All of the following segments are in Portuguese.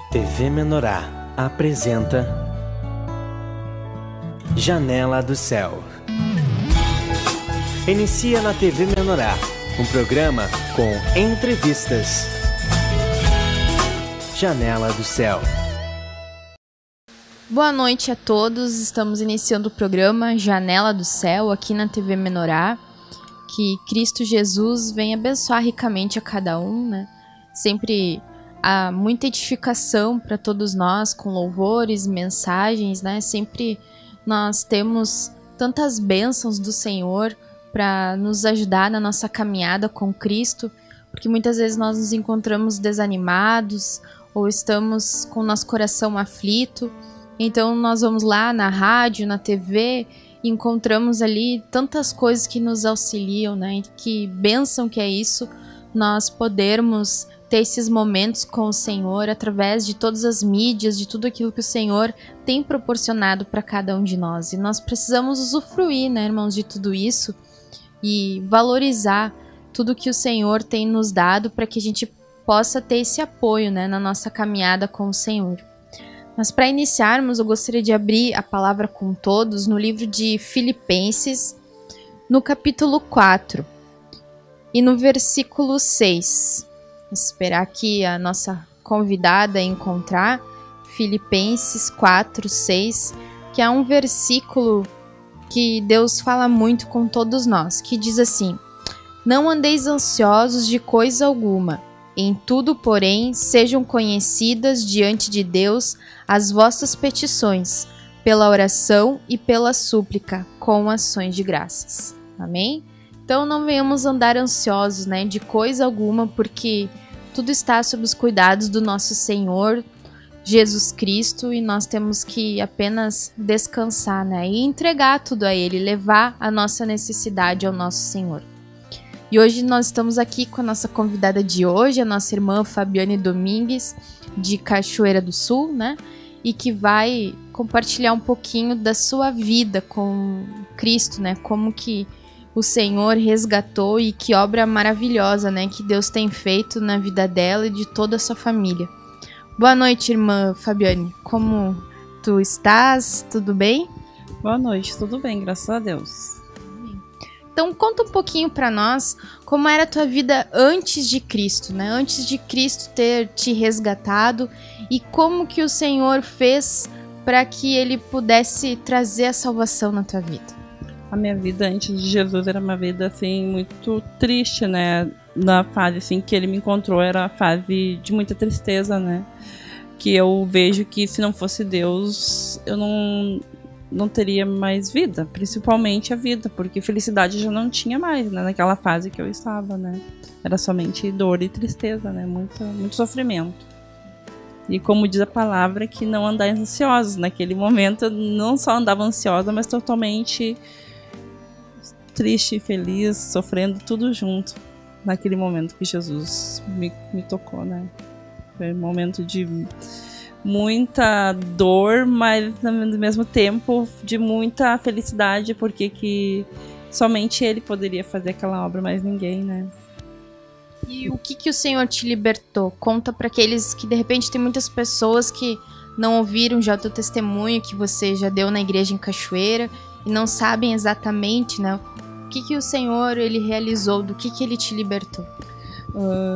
TV Menorá apresenta Janela do Céu. Inicia na TV Menorá um programa com entrevistas. Janela do Céu. Boa noite a todos, estamos iniciando o programa Janela do Céu aqui na TV Menorá. Que Cristo Jesus venha abençoar ricamente a cada um, né? Sempre há muita edificação para todos nós, com louvores, mensagens, né? Sempre nós temos tantas bênçãos do Senhor para nos ajudar na nossa caminhada com Cristo, porque muitas vezes nós nos encontramos desanimados ou estamos com o nosso coração aflito. Então nós vamos lá na rádio, na TV, e encontramos ali tantas coisas que nos auxiliam, né? Que bênção que é isso, nós podermos ter esses momentos com o Senhor através de todas as mídias, de tudo aquilo que o Senhor tem proporcionado para cada um de nós. E nós precisamos usufruir, né, irmãos, de tudo isso e valorizar tudo que o Senhor tem nos dado para que a gente possa ter esse apoio, né, na nossa caminhada com o Senhor. Mas para iniciarmos, eu gostaria de abrir a palavra com todos no livro de Filipenses, no capítulo 4 e no versículo 6. Vou esperar aqui a nossa convidada encontrar Filipenses 4, 6, que é um versículo que Deus fala muito com todos nós, que diz assim: não andeis ansiosos de coisa alguma. Em tudo, porém, sejam conhecidas diante de Deus as vossas petições, pela oração e pela súplica, com ações de graças. Amém? Então não venhamos andar ansiosos, né, de coisa alguma, porque tudo está sob os cuidados do nosso Senhor, Jesus Cristo, e nós temos que apenas descansar, né, e entregar tudo a Ele, levar a nossa necessidade ao nosso Senhor. E hoje nós estamos aqui com a nossa convidada de hoje, a nossa irmã Fabiane Domingues, de Cachoeira do Sul, né? E que vai compartilhar um pouquinho da sua vida com Cristo, né? Como que o Senhor resgatou e que obra maravilhosa, né? Que Deus tem feito na vida dela e de toda a sua família. Boa noite, irmã Fabiane. Como tu estás? Tudo bem? Boa noite, tudo bem, graças a Deus. Então conta um pouquinho para nós como era a tua vida antes de Cristo, né? Antes de Cristo ter te resgatado e como que o Senhor fez para que Ele pudesse trazer a salvação na tua vida. A minha vida antes de Jesus era uma vida assim muito triste, né? Na fase assim que Ele me encontrou era a fase de muita tristeza, né? Que eu vejo que se não fosse Deus eu não teria mais vida, principalmente a vida, porque felicidade já não tinha mais, né, naquela fase que eu estava, né, era somente dor e tristeza, né, muito sofrimento. E como diz a palavra, que não andar ansiosos, naquele momento eu não só andava ansiosa, mas totalmente triste, feliz, sofrendo tudo junto, naquele momento que Jesus me tocou, né, foi um momento de muita dor, mas ao mesmo tempo de muita felicidade, porque que somente Ele poderia fazer aquela obra, mais ninguém, né? E o que o Senhor te libertou? Conta para aqueles que de repente tem muitas pessoas que não ouviram já o teu testemunho que você já deu na igreja em Cachoeira e não sabem exatamente, né? O que o Senhor Ele realizou, do que Ele te libertou?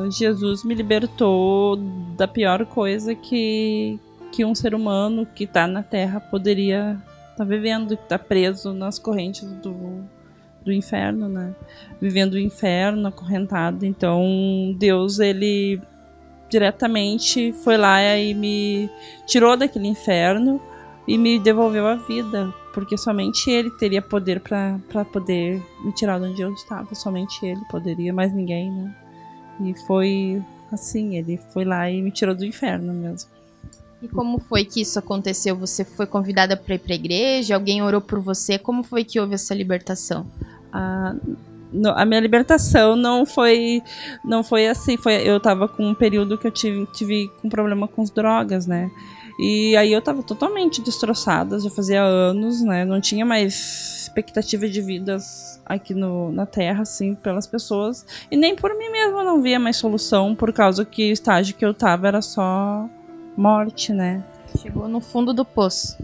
Jesus me libertou da pior coisa que um ser humano que está na Terra poderia estar vivendo, que está preso nas correntes do inferno, né? Vivendo o inferno, acorrentado. Então Deus, Ele diretamente foi lá e me tirou daquele inferno e me devolveu a vida, porque somente Ele teria poder para poder me tirar de onde eu estava, somente Ele poderia, mais ninguém, né? E foi assim, Ele foi lá e me tirou do inferno mesmo. E como foi que isso aconteceu? Você foi convidada para ir para a igreja? Alguém orou por você? Como foi que houve essa libertação? A minha libertação não foi assim. Eu tava com um período que eu tive com problema com as drogas, né? E aí eu tava totalmente destroçada, já fazia anos, né? Não tinha mais expectativa de vida aqui na Terra, assim, pelas pessoas. E nem por mim mesma eu não via mais solução, por causa que o estágio que eu tava era só morte, né? Chegou no fundo do poço.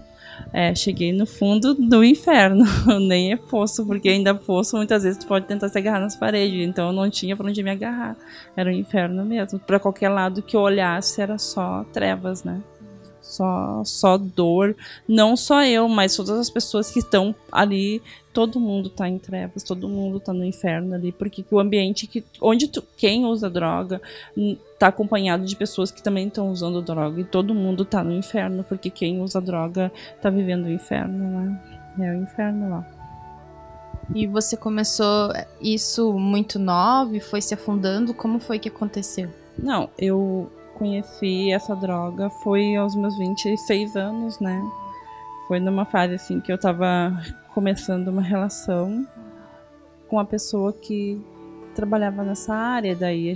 Cheguei no fundo do inferno, nem é poço, porque ainda poço muitas vezes tu pode tentar se agarrar nas paredes, então eu não tinha pra onde me agarrar, era o inferno mesmo, pra qualquer lado que eu olhasse era só trevas, né? Só dor, não só eu, mas todas as pessoas que estão ali, todo mundo tá em trevas, todo mundo tá no inferno ali, porque o ambiente onde quem usa droga tá acompanhado de pessoas que também estão usando droga, e todo mundo tá no inferno, porque quem usa droga tá vivendo o inferno, né? É o inferno lá. E você começou isso muito nova e foi se afundando, como foi que aconteceu? Não, eu conheci essa droga foi aos meus 26 anos, né? Foi numa fase assim que eu tava começando uma relação com uma pessoa que trabalhava nessa área, daí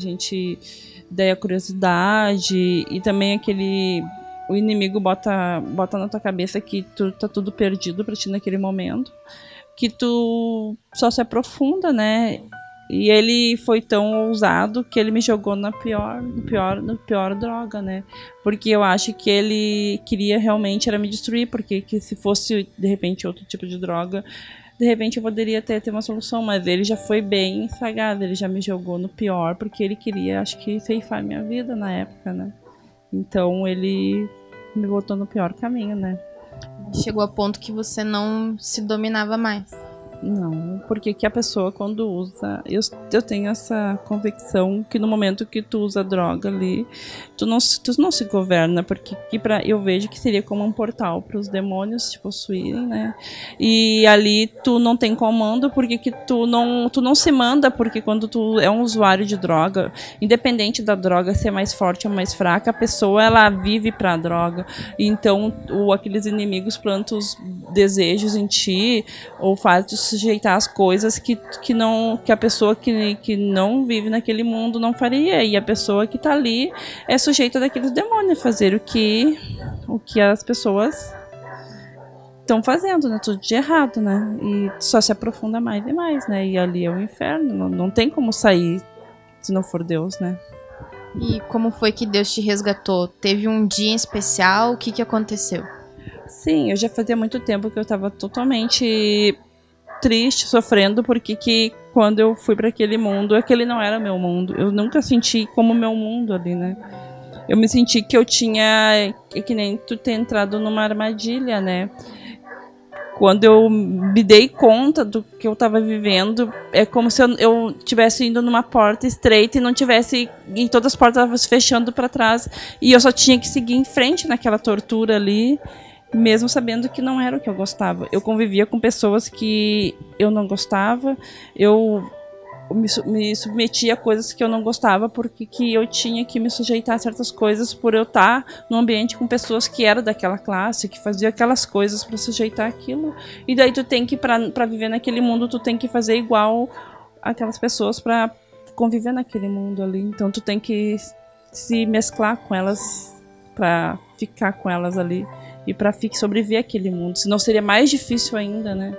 a curiosidade e também o inimigo bota na tua cabeça que tu tá tudo perdido pra ti naquele momento, que tu só se aprofunda, né? E ele foi tão ousado que ele me jogou na pior droga, né? Porque eu acho que ele queria realmente era me destruir, porque que se fosse, de repente, outro tipo de droga, de repente eu poderia ter uma solução, mas ele já foi bem sagaz, ele já me jogou no pior, porque ele queria, acho que, ceifar minha vida na época, né? Então ele me botou no pior caminho, né? Chegou a ponto que você não se dominava mais. Não, porque que a pessoa quando usa, eu tenho essa convicção que no momento que tu usa droga ali, tu não se governa, porque eu vejo que seria como um portal para os demônios te possuírem, né? E ali tu não tem comando, porque que tu não se manda, porque quando tu é um usuário de droga, independente da droga ser mais forte ou mais fraca, a pessoa ela vive pra droga. Então aqueles inimigos plantam os desejos em ti, ou faz sujeitar as coisas que a pessoa que não vive naquele mundo não faria, e a pessoa que tá ali é sujeita daqueles demônios fazer o que as pessoas estão fazendo, né? Tudo de errado, né? E só se aprofunda mais e mais, né? E ali é o inferno, não tem como sair se não for Deus, né? E como foi que Deus te resgatou? Teve um dia em especial? O que aconteceu? Sim, eu já fazia muito tempo que eu tava totalmente triste, sofrendo, porque que quando eu fui para aquele mundo, aquele não era meu mundo. Eu nunca senti como meu mundo ali, né? Eu me senti que eu tinha, que nem tu ter entrado numa armadilha, né? Quando eu me dei conta do que eu tava vivendo, é como se eu tivesse indo numa porta estreita e não tivesse, e todas as portas estavam se fechando para trás, e eu só tinha que seguir em frente naquela tortura ali, mesmo sabendo que não era o que eu gostava. Eu convivia com pessoas que eu não gostava, eu me submetia a coisas que eu não gostava, porque que eu tinha que me sujeitar a certas coisas por eu estar num ambiente com pessoas que eram daquela classe, que faziam aquelas coisas para sujeitar aquilo. E daí tu tem que, para viver naquele mundo, tu tem que fazer igual aquelas pessoas para conviver naquele mundo ali. Então tu tem que se mesclar com elas para ficar com elas ali e para sobreviver aquele mundo, senão seria mais difícil ainda, né?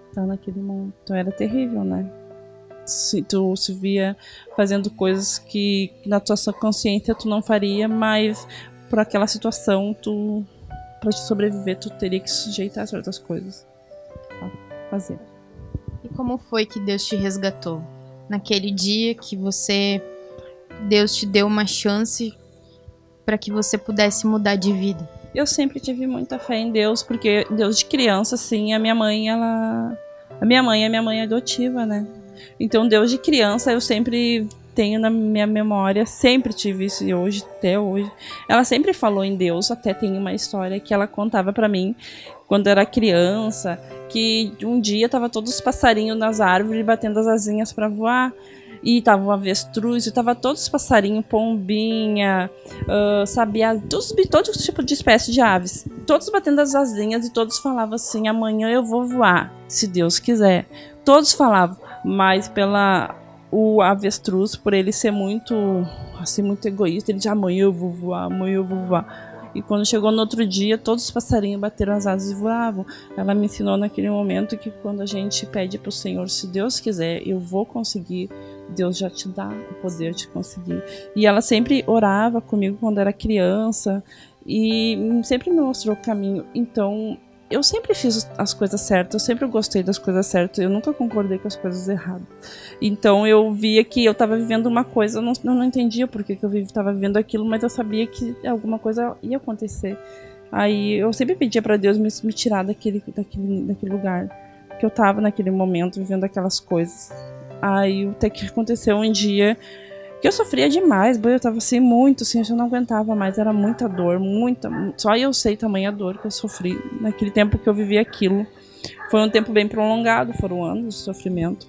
Estar naquele mundo. Então era terrível, né? Se tu se via fazendo coisas que na tua consciência tu não faria, mas por aquela situação para te sobreviver tu teria que sujeitar a certas coisas a fazer. E como foi que Deus te resgatou? Naquele dia que Deus te deu uma chance para que você pudesse mudar de vida? Eu sempre tive muita fé em Deus, porque Deus de criança, assim, a minha mãe é adotiva, né? Então Deus de criança eu sempre tenho na minha memória, sempre tive isso, e hoje, até hoje, ela sempre falou em Deus. Até tem uma história que ela contava pra mim quando era criança, que um dia tava todos os passarinhos nas árvores batendo as asinhas pra voar. E tava o avestruz, e tava todos os passarinhos, pombinha, sabiá, todo tipo de espécie de aves, todos batendo as asinhas, e todos falavam assim: amanhã eu vou voar, se Deus quiser. Todos falavam, mas o avestruz, por ele ser muito egoísta, ele dizia: amanhã eu vou voar, amanhã eu vou voar. E quando chegou no outro dia, todos os passarinhos bateram as asas e voavam. Ela me ensinou naquele momento que quando a gente pede pro Senhor, se Deus quiser, eu vou conseguir Deus já te dá o poder de conseguir. E ela sempre orava comigo quando era criança e sempre me mostrou o caminho. Então, eu sempre fiz as coisas certas, eu sempre gostei das coisas certas, eu nunca concordei com as coisas erradas. Então, eu via que eu estava vivendo uma coisa, eu não entendia por que eu estava vivendo aquilo, mas eu sabia que alguma coisa ia acontecer. Aí, eu sempre pedia para Deus me tirar daquele lugar que eu estava naquele momento, vivendo aquelas coisas. Aí até que aconteceu um dia que eu sofria demais, eu tava assim muito, assim, eu não aguentava mais, era muita dor, só eu sei tamanha dor que eu sofri naquele tempo que eu vivi aquilo. Foi um tempo bem prolongado, foram anos de sofrimento.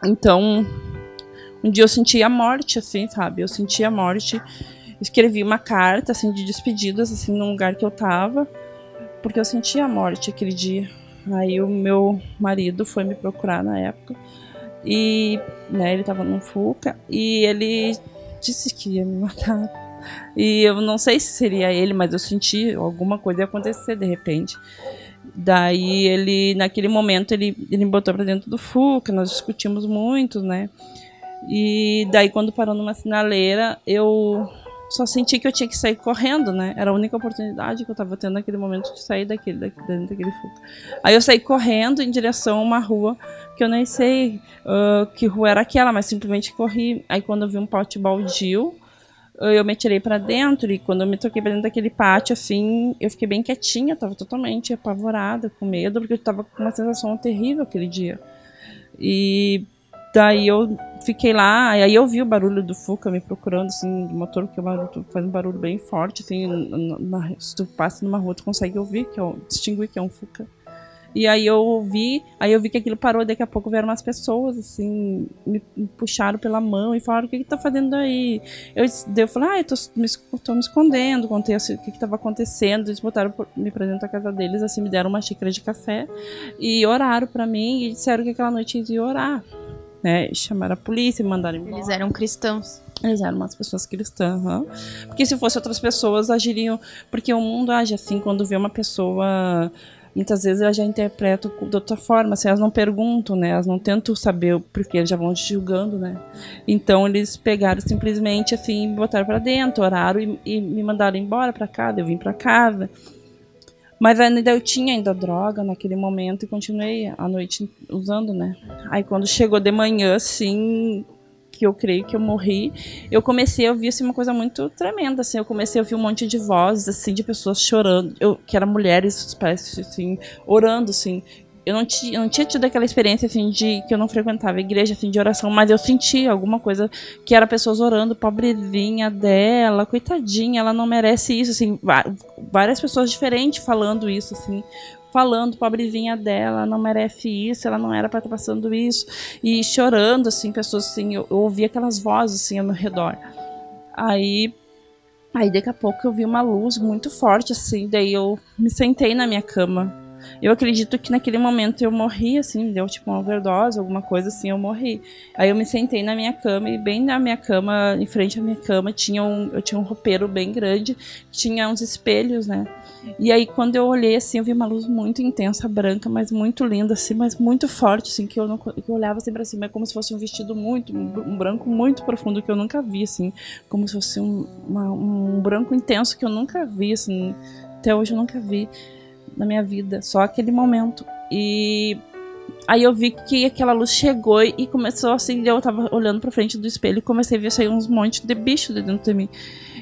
Então, um dia eu senti a morte, assim, sabe, eu senti a morte, escrevi uma carta, assim, de despedidas, assim, num lugar que eu tava, porque eu senti a morte aquele dia. Aí o meu marido foi me procurar na época, e, né, ele tava num Fuca e ele disse que ia me matar. E eu não sei se seria ele, mas eu senti alguma coisa ia acontecer de repente. Daí ele, naquele momento, ele me botou pra dentro do Fuca, nós discutimos muito, né? E daí quando parou numa sinaleira, eu só senti que eu tinha que sair correndo, né? Era a única oportunidade que eu tava tendo naquele momento de sair dentro daquele Fuca. Aí eu saí correndo em direção a uma rua que eu nem sei que rua era aquela, mas simplesmente corri. Aí quando eu vi um pote baldio, eu me atirei pra dentro, e quando eu me toquei pra dentro daquele pátio, assim, eu fiquei bem quietinha, tava totalmente apavorada, com medo, porque eu tava com uma sensação terrível aquele dia. E daí eu fiquei lá, e aí eu vi o barulho do Fuca me procurando, assim, do motor, porque o barulho faz um barulho bem forte, assim, se tu passa numa rua, tu consegue ouvir, distinguir que é um Fuca. E aí eu vi que aquilo parou, e daqui a pouco vieram umas pessoas, assim, me puxaram pela mão e falaram: o que tá fazendo aí? Eu falei: eu tô me escondendo, contei assim, o que tava acontecendo. Eles me pra dentro da casa deles, assim, me deram uma xícara de café e oraram pra mim, e disseram que aquela noite eles iam orar, né? Chamaram a polícia e mandaram embora. Eles eram cristãos. Eles eram umas pessoas cristãs, porque se fosse outras pessoas agiriam, porque o mundo age assim, quando vê uma pessoa, muitas vezes elas já interpretam de outra forma, assim, elas não perguntam, né? Elas não tentam saber porque eles já vão te julgando, né? Então eles pegaram simplesmente assim, me botaram pra dentro, oraram e me mandaram embora pra casa. Eu vim pra casa, mas ainda eu tinha droga naquele momento e continuei a noite usando, né? Aí quando chegou de manhã, assim, que eu creio que eu morri, eu comecei a ouvir assim, uma coisa muito tremenda, assim, eu comecei a ouvir um monte de vozes, assim, de pessoas chorando, que eram mulheres, parece, assim, orando, assim. Eu não tinha tido aquela experiência, assim, de que eu não frequentava a igreja, assim, de oração, mas eu senti alguma coisa, que era pessoas orando, pobrezinha dela, coitadinha, ela não merece isso, assim, várias pessoas diferentes falando isso, assim, falando, pobrezinha dela, não merece isso, ela não era para estar passando isso, e chorando, assim, pessoas, assim, eu ouvi aquelas vozes, assim, ao meu redor. Aí daqui a pouco eu vi uma luz muito forte, assim, daí eu me sentei na minha cama. Eu acredito que naquele momento eu morri, assim, deu tipo uma overdose, alguma coisa assim, eu morri. Aí eu me sentei na minha cama, e bem na minha cama, em frente à minha cama, eu tinha um roupeiro bem grande, tinha uns espelhos, né? E aí quando eu olhei, assim, eu vi uma luz muito intensa, branca, mas muito linda, assim, mas muito forte, assim, que eu olhava assim pra cima, é como se fosse um vestido um branco muito profundo, que eu nunca vi, assim, como se fosse um branco intenso que eu nunca vi, assim, até hoje eu nunca vi na minha vida, só aquele momento. E aí eu vi que aquela luz chegou e começou assim, eu tava olhando pra frente do espelho e comecei a ver sair uns montes de bicho de dentro de mim.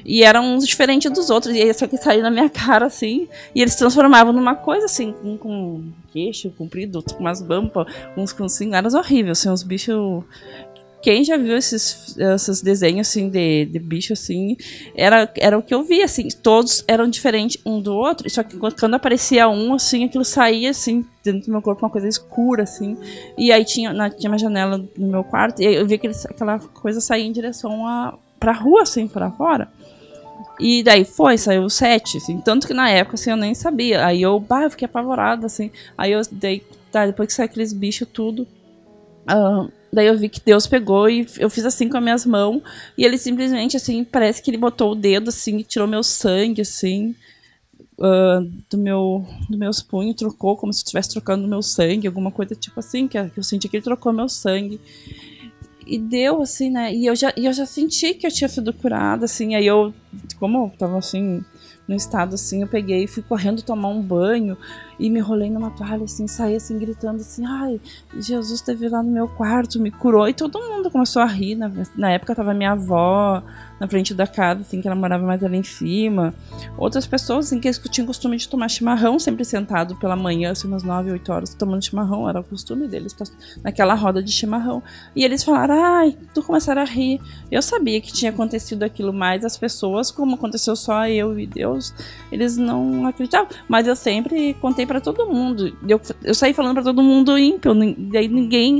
E eram uns diferentes dos outros, e só que saiu na minha cara, assim, e eles se transformavam numa coisa, assim, com queixo comprido, outros com umas bampas, uns com cingaras horríveis, assim, uns bichos. Quem já viu esses desenhos, assim, de bicho, assim, era o que eu via, assim, todos eram diferentes um do outro, só que quando aparecia um, assim, aquilo saía, assim, dentro do meu corpo, uma coisa escura, assim, e aí tinha uma janela no meu quarto, e eu via aquela coisa sair em direção pra rua, assim, pra fora. E daí saiu o 7, assim, tanto que na época, assim, eu nem sabia, aí eu fiquei apavorada, assim, aí depois que saiu aqueles bichos tudo, daí eu vi que Deus pegou e eu fiz assim com as minhas mãos, e ele simplesmente, assim, parece que ele botou o dedo, assim, e tirou meu sangue, assim, dos meus punhos, trocou como se estivesse trocando meu sangue, alguma coisa tipo assim, que eu senti que ele trocou meu sangue. E deu, assim, né? E eu já senti que eu tinha sido curada, assim. Aí eu, como eu tava, assim, no estado, assim, eu peguei e fui correndo tomar um banho e me enrolei numa toalha, assim, saí, assim, gritando, assim, ai, Jesus esteve lá no meu quarto, me curou. E todo mundo começou a rir. Na época tava minha avó na frente da casa, assim, que ela morava mais ali em cima. Outras pessoas, assim, que tinham costume de tomar chimarrão, sempre sentado pela manhã, assim, umas 9, 8 horas, tomando chimarrão. Era o costume deles, naquela roda de chimarrão. E eles falaram, ai, tu começaram a rir. Eu sabia que tinha acontecido aquilo, mas as pessoas, como aconteceu só eu e Deus, eles não acreditavam. Mas eu sempre contei pra todo mundo. Eu saí falando pra todo mundo ímpio. Daí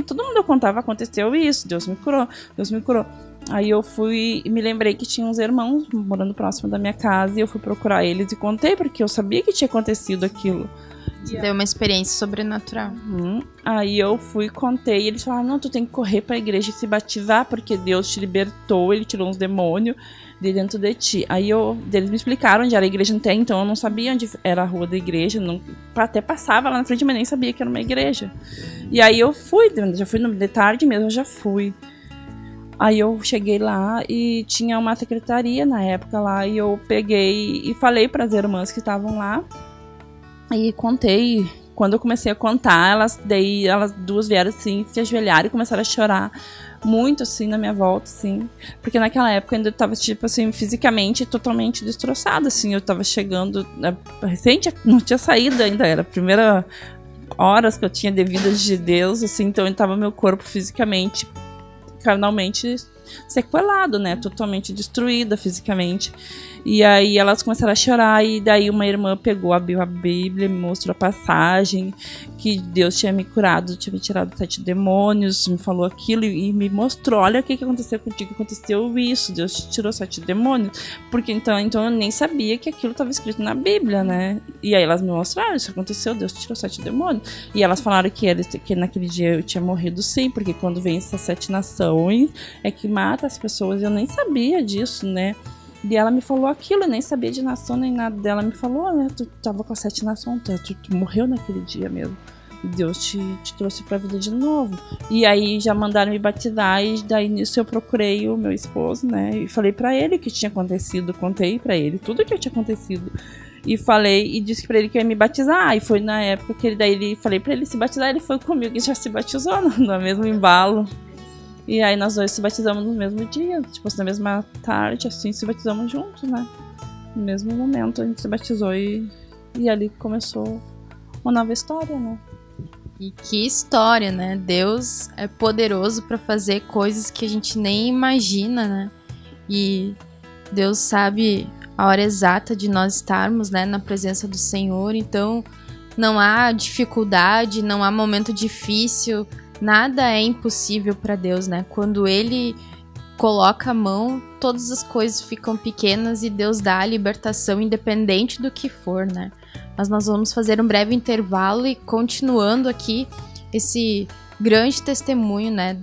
todo mundo eu contava, aconteceu isso, Deus me curou, Deus me curou. Aí eu fui e me lembrei que tinha uns irmãos morando próximo da minha casa e eu fui procurar eles e contei porque eu sabia que tinha acontecido aquilo. Você deu uma experiência sobrenatural. Aí eu fui e contei e eles falaram, não, tu tem que correr pra igreja e se batizar porque Deus te libertou, ele tirou uns demônios de dentro de ti. Aí eles me explicaram onde era a igreja até então, eu não sabia onde era a rua da igreja, até passava lá na frente, mas nem sabia que era uma igreja. E aí eu fui, já fui de tarde mesmo, eu já fui. Aí eu cheguei lá e tinha uma secretaria na época lá e eu peguei e falei para as irmãs que estavam lá e contei. Quando eu comecei a contar, elas duas vieram assim, se ajoelharam e começaram a chorar muito assim na minha volta, assim, porque naquela época eu ainda tava tipo assim, fisicamente totalmente destroçada, assim, eu tava chegando, recente, não tinha saído ainda, era a primeira horas que eu tinha de vida de Deus, assim, então eu tava meu corpo fisicamente, carnalmente sequelado, né, totalmente destruída fisicamente. E aí elas começaram a chorar e daí uma irmã pegou, abriu a Bíblia, me mostrou a passagem que Deus tinha me curado, tinha me tirado 7 demônios, me falou aquilo e me mostrou, olha o que aconteceu contigo, aconteceu isso, Deus te tirou 7 demônios, porque então eu nem sabia que aquilo estava escrito na Bíblia, né, e aí elas me mostraram, isso aconteceu, Deus te tirou 7 demônios, e elas falaram que naquele dia eu tinha morrido sim, porque quando vem essas 7 nações é que mata as pessoas, eu nem sabia disso, né. E ela me falou aquilo, eu nem sabia de nação nem nada dela. Me falou, né, tu tava com as 7 nações, tu morreu naquele dia mesmo. E Deus te trouxe pra vida de novo. E aí já mandaram me batizar e daí nisso eu procurei o meu esposo, né, e falei pra ele o que tinha acontecido, contei pra ele tudo o que tinha acontecido. E falei, e disse pra ele que ia me batizar. E foi na época que falei pra ele se batizar, ele foi comigo e já se batizou no mesmo embalo. E aí nós dois se batizamos no mesmo dia, tipo, na mesma tarde, assim, se batizamos juntos, né? No mesmo momento a gente se batizou e ali começou uma nova história, né? E que história, né? Deus é poderoso para fazer coisas que a gente nem imagina, né? E Deus sabe a hora exata de nós estarmos, né, na presença do Senhor, então não há dificuldade, não há momento difícil. Nada é impossível para Deus, né? Quando Ele coloca a mão, todas as coisas ficam pequenas e Deus dá a libertação independente do que for, né? Mas nós vamos fazer um breve intervalo e continuando aqui esse grande testemunho, né?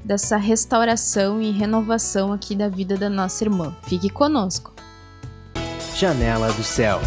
Dessa restauração e renovação aqui da vida da nossa irmã. Fique conosco. Janela do Céu.